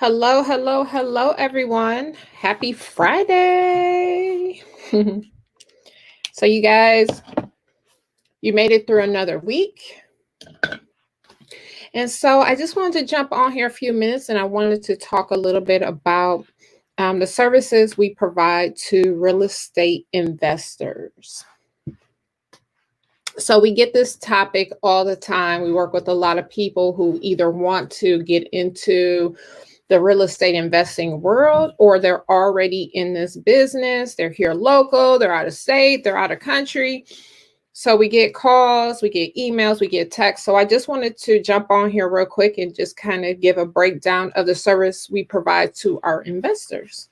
Hello, hello, hello, everyone. Happy Friday. So, you guys, you made it through another week. And so, I just wanted to jump on here a few minutes and I wanted to talk a little bit about the services we provide to real estate investors. So, we get this topic all the time. We work with a lot of people who either want to get into the real estate investing world, or they're already in this business. They're here local, they're out of state, they're out of country. So we get calls, we get emails, we get texts. So I just wanted to jump on here real quick and just kind of give a breakdown of the service we provide to our investors.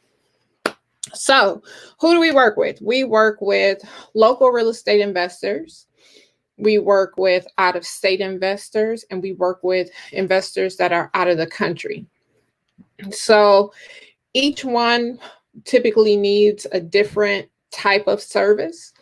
So who do we work with? We work with local real estate investors. We work with out of state investors, and we work with investors that are out of the country. So each one typically needs a different type of service.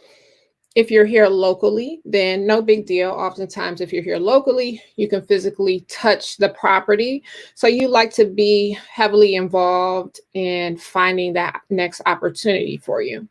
If you're here locally, then no big deal. Oftentimes, if you're here locally, you can physically touch the property. So you like to be heavily involved in finding that next opportunity for you.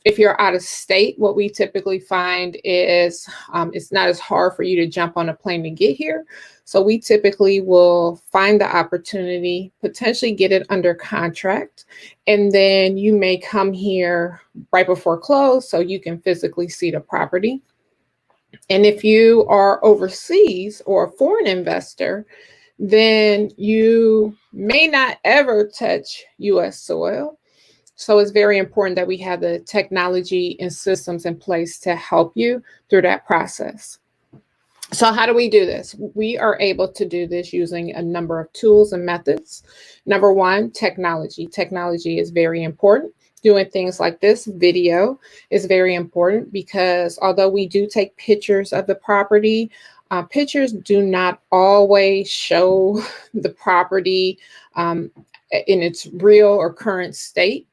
If you're out of state, what we typically find is it's not as hard for you to jump on a plane to get here. So we typically will find the opportunity, potentially get it under contract, and then you may come here right before close so you can physically see the property. And if you are overseas or a foreign investor, then you may not ever touch US soil. So it's very important that we have the technology and systems in place to help you through that process. So how do we do this? We are able to do this using a number of tools and methods. Number one, technology. Technology is very important. Doing things like this video is very important because although we do take pictures of the property, pictures do not always show the property in its real or current state.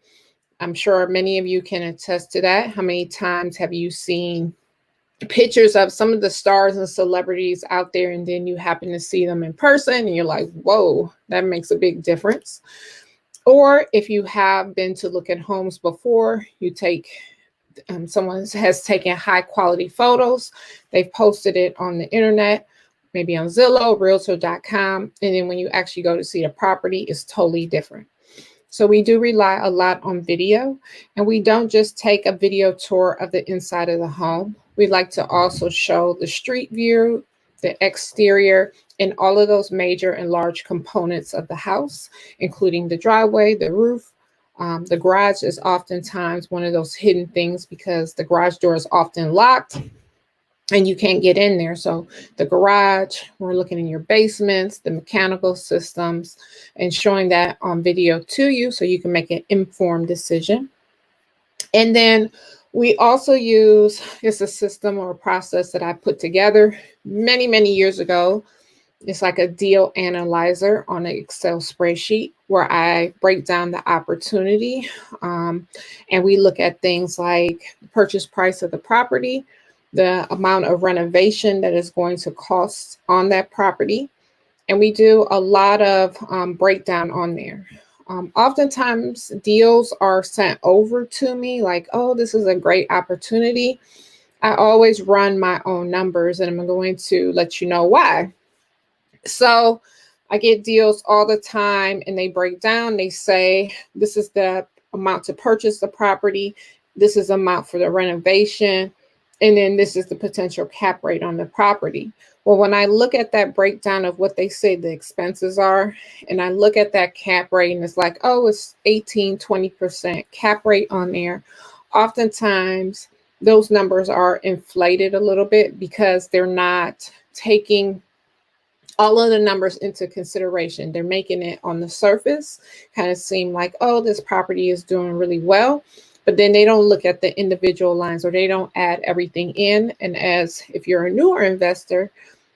I'm sure many of you can attest to that. How many times have you seen pictures of some of the stars and celebrities out there, and then you happen to see them in person and you're like, whoa, that makes a big difference? Or if you have been to look at homes before, you take someone has taken high quality photos, they've posted it on the internet, maybe on Zillow, Realtor.com, and then when you actually go to see the property, it's totally different. So we do rely a lot on video, and we don't just take a video tour of the inside of the home. We like to also show the street view, the exterior, and all of those major and large components of the house, including the driveway, the roof. The garage is oftentimes one of those hidden things because the garage door is often locked and you can't get in there. So the garage, we're looking in your basements, the mechanical systems, and showing that on video to you so you can make an informed decision. And then we also use, it's a system or a process that I put together many, many years ago. It's like a deal analyzer on an Excel spreadsheet where I break down the opportunity. And we look at things like the purchase price of the property, the amount of renovation that is going to cost on that property. And we do a lot of breakdown on there. Oftentimes deals are sent over to me like, oh, this is a great opportunity. I always run my own numbers and I'm going to let you know why. So I get deals all the time and they break down. They say, this is the amount to purchase the property. This is the amount for the renovation. And then this is the potential cap rate on the property. Well, when I look at that breakdown of what they say the expenses are, and I look at that cap rate and it's like, oh, it's 18, 20% cap rate on there. Oftentimes those numbers are inflated a little bit because they're not taking all of the numbers into consideration. They're making it on the surface kind of seem like, oh, this property is doing really well. But then they don't look at the individual lines or they don't add everything in. And as if you're a newer investor,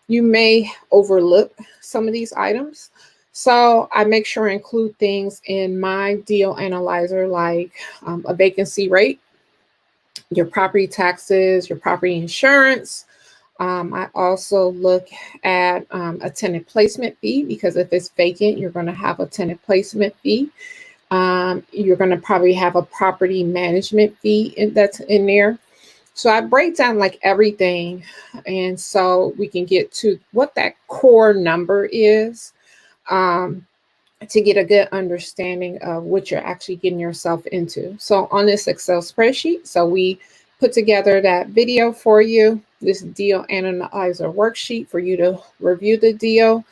you may overlook some of these items. So I make sure I include things in my deal analyzer like a vacancy rate, your property taxes, your property insurance, I also look at a tenant placement fee, because if it's vacant, you're going to have a tenant placement fee. You're going to probably have a property management fee that's in there. So I break down like everything, and so we can get to what that core number is, um, to get a good understanding of what you're actually getting yourself into. So on this Excel spreadsheet, so we put together that video for you, this deal analyzer worksheet for you to review the deal.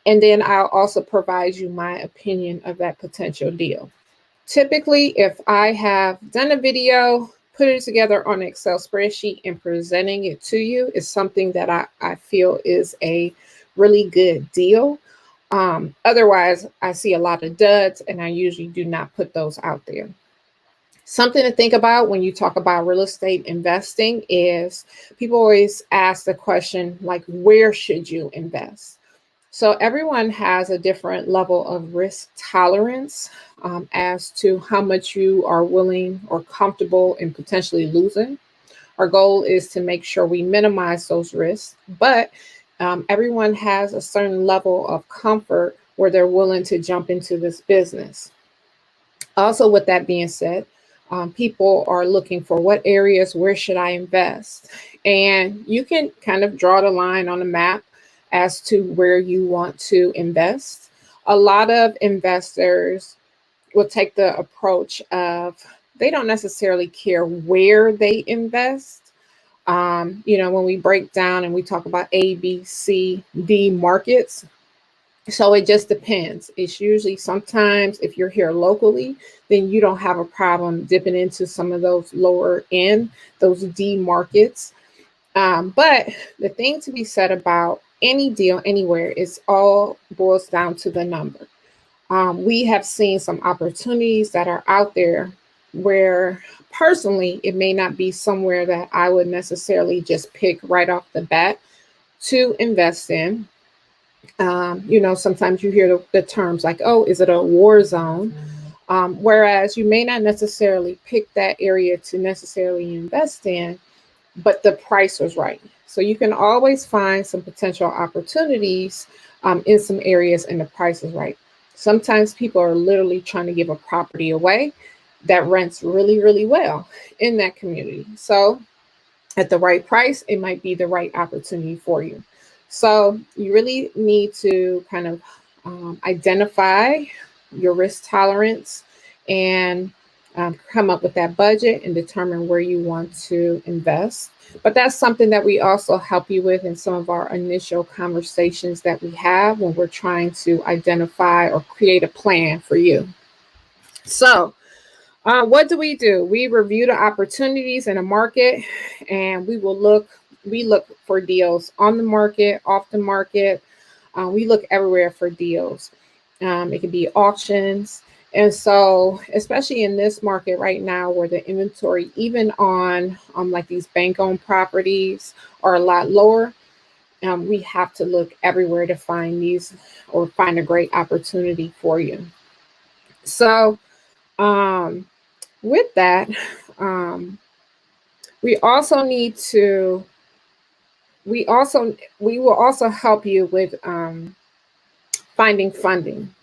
And then I'll also provide you my opinion of that potential deal. Typically, if I have done a video, put it together on an Excel spreadsheet and presenting it to you is something that I feel is a really good deal. Otherwise, I see a lot of duds, and I usually do not put those out there. Something to think about when you talk about real estate investing is people always ask the question, like, where should you invest? So everyone has a different level of risk tolerance, as to how much you are willing or comfortable in potentially losing. Our goal is to make sure we minimize those risks, but everyone has a certain level of comfort where they're willing to jump into this business. Also, with that being said, people are looking for what areas, where should I invest? And you can kind of draw the line on the map as to where you want to invest. A lot of investors will take the approach of they don't necessarily care where they invest. When we break down and we talk about A, B, C, D markets, so it just depends. It's usually sometimes if you're here locally, then you don't have a problem dipping into some of those lower end, those D markets. But the thing to be said about any deal anywhere is all boils down to the number. We have seen some opportunities that are out there where personally it may not be somewhere that I would necessarily just pick right off the bat to invest in. Sometimes you hear the terms like, oh, is it a war zone? Whereas you may not necessarily pick that area to necessarily invest in, but the price was right. So you can always find some potential opportunities in some areas and the price is right. Sometimes people are literally trying to give a property away that rents really, really well in that community. So at the right price, it might be the right opportunity for you. So you really need to kind of identify your risk tolerance and come up with that budget and determine where you want to invest. But that's something that we also help you with in some of our initial conversations that we have when we're trying to identify or create a plan for you. So, what do? We review the opportunities in a market, and we look for deals on the market, off the market. We look everywhere for deals. It could be auctions. And so, especially in this market right now where the inventory, even on like these bank-owned properties, are a lot lower, we have to look everywhere to find these or find a great opportunity for you. So, um, with that, um, we also need to, we will also help you with finding funding.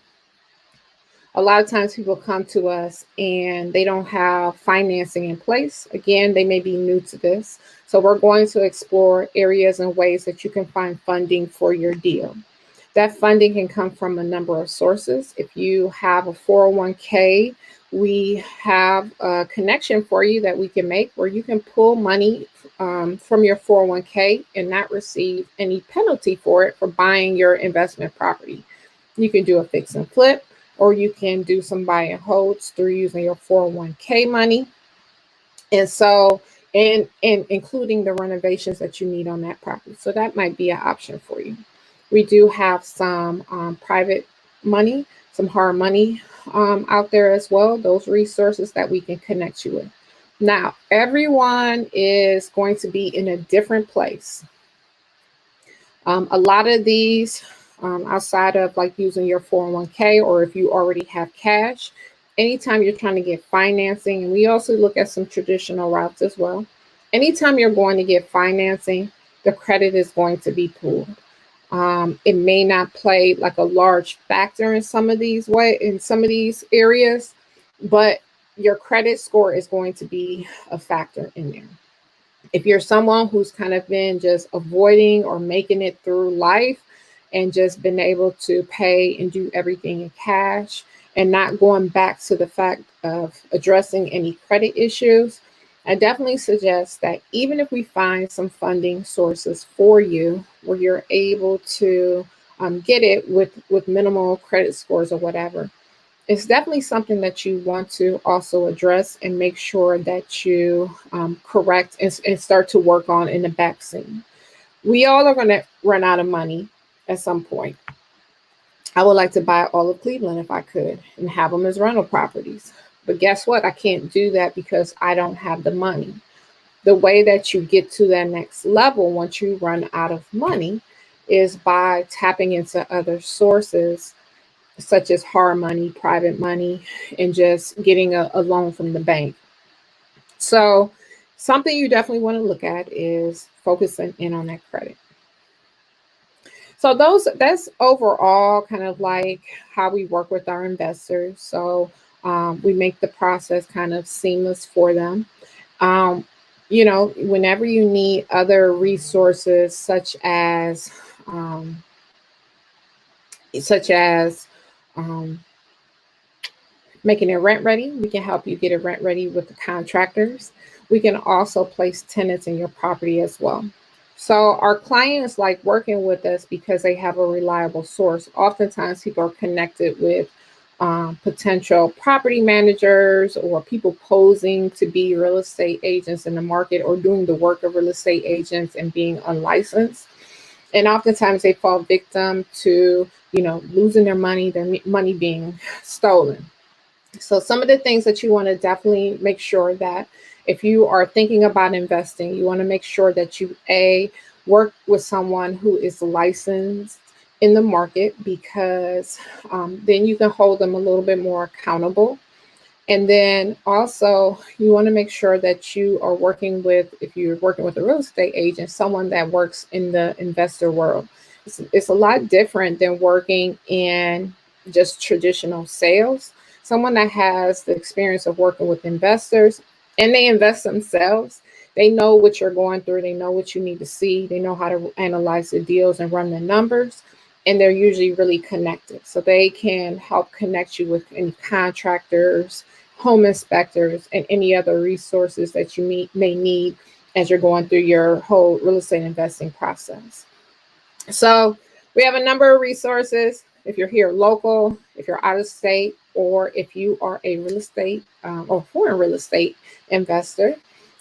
A lot of times people come to us and they don't have financing in place. Again, they may be new to this. So we're going to explore areas and ways that you can find funding for your deal. That funding can come from a number of sources. If you have a 401k, we have a connection for you that we can make where you can pull money from your 401k and not receive any penalty for it for buying your investment property. You can do a fix and flip, or you can do some buy and holds through using your 401k money. And so, and including the renovations that you need on that property. So that might be an option for you. We do have some private money, some hard money out there as well, those resources that we can connect you with. Now, everyone is going to be in a different place. A lot of these, outside of like using your 401k, or if you already have cash, anytime you're trying to get financing, and we also look at some traditional routes as well. Anytime you're going to get financing, the credit is going to be pulled. It may not play like a large factor in some of these areas, but your credit score is going to be a factor in there. If you're someone who's kind of been just avoiding or making it through life and just been able to pay and do everything in cash and not going back to the fact of addressing any credit issues, I definitely suggest that even if we find some funding sources for you where you're able to get it with minimal credit scores or whatever, it's definitely something that you want to also address and make sure that you correct and start to work on in the back scene. We all are going to run out of money at some point. I would like to buy all of Cleveland if I could and have them as rental properties. But guess what? I can't do that because I don't have the money. The way that you get to that next level once you run out of money is by tapping into other sources such as hard money, private money, and just getting a loan from the bank. So something you definitely want to look at is focusing in on that credit. So that's overall kind of like how we work with our investors. So we make the process kind of seamless for them. Whenever you need other resources such as making it rent ready, we can help you get it rent ready with the contractors. We can also place tenants in your property as well. So our clients like working with us because they have a reliable source. Oftentimes people are connected with potential property managers or people posing to be real estate agents in the market or doing the work of real estate agents and being unlicensed. And oftentimes they fall victim to, losing their money being stolen. So some of the things that you want to definitely make sure that if you are thinking about investing, you want to make sure that you work with someone who is licensed in the market, because then you can hold them a little bit more accountable. And then also you want to make sure that you are working with, if you're working with a real estate agent, someone that works in the investor world. It's a lot different than working in just traditional sales. Someone that has the experience of working with investors and they invest themselves. They know what you're going through. They know what you need to see. They know how to analyze the deals and run the numbers. And they're usually really connected. So they can help connect you with any contractors, home inspectors, and any other resources that you may need as you're going through your whole real estate investing process. So we have a number of resources. If you're here local, if you're out of state, or if you are a real estate or foreign real estate investor,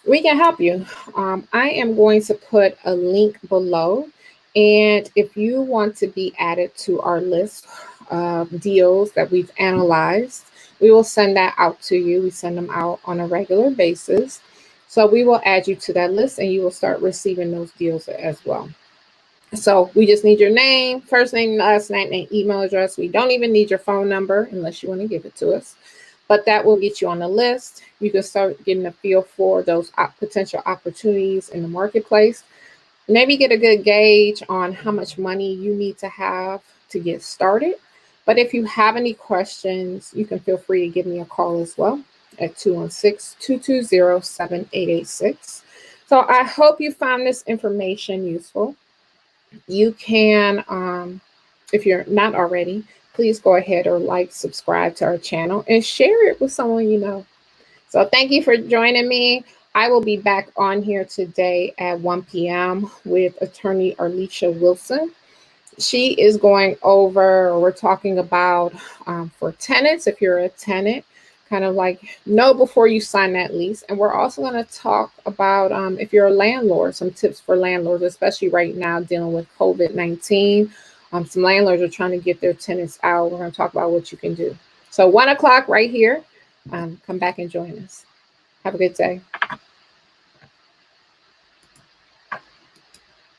we can help you. I am going to put a link below. And if you want to be added to our list of deals that we've analyzed, we will send that out to you. We send them out on a regular basis. So we will add you to that list and you will start receiving those deals as well. So we just need your name, first name, last name, and email address. We don't even need your phone number unless you want to give it to us. But that will get you on the list. You can start getting a feel for those potential opportunities in the marketplace. Maybe get a good gauge on how much money you need to have to get started. But if you have any questions, you can feel free to give me a call as well at 216-220-7886. So I hope you found this information useful. You can, if you're not already, please go ahead or subscribe to our channel and share it with someone you know. So thank you for joining me. I will be back on here today at 1 p.m. with attorney Andrea Wilson. She is going over, or we're talking about for tenants, if you're a tenant, kind of know before you sign that lease. And we're also going to talk about if you're a landlord, some tips for landlords, especially right now dealing with COVID-19. Some landlords are trying to get their tenants out. We're going to talk about what you can do. So 1 o'clock right here. Come back and join us. Have a good day.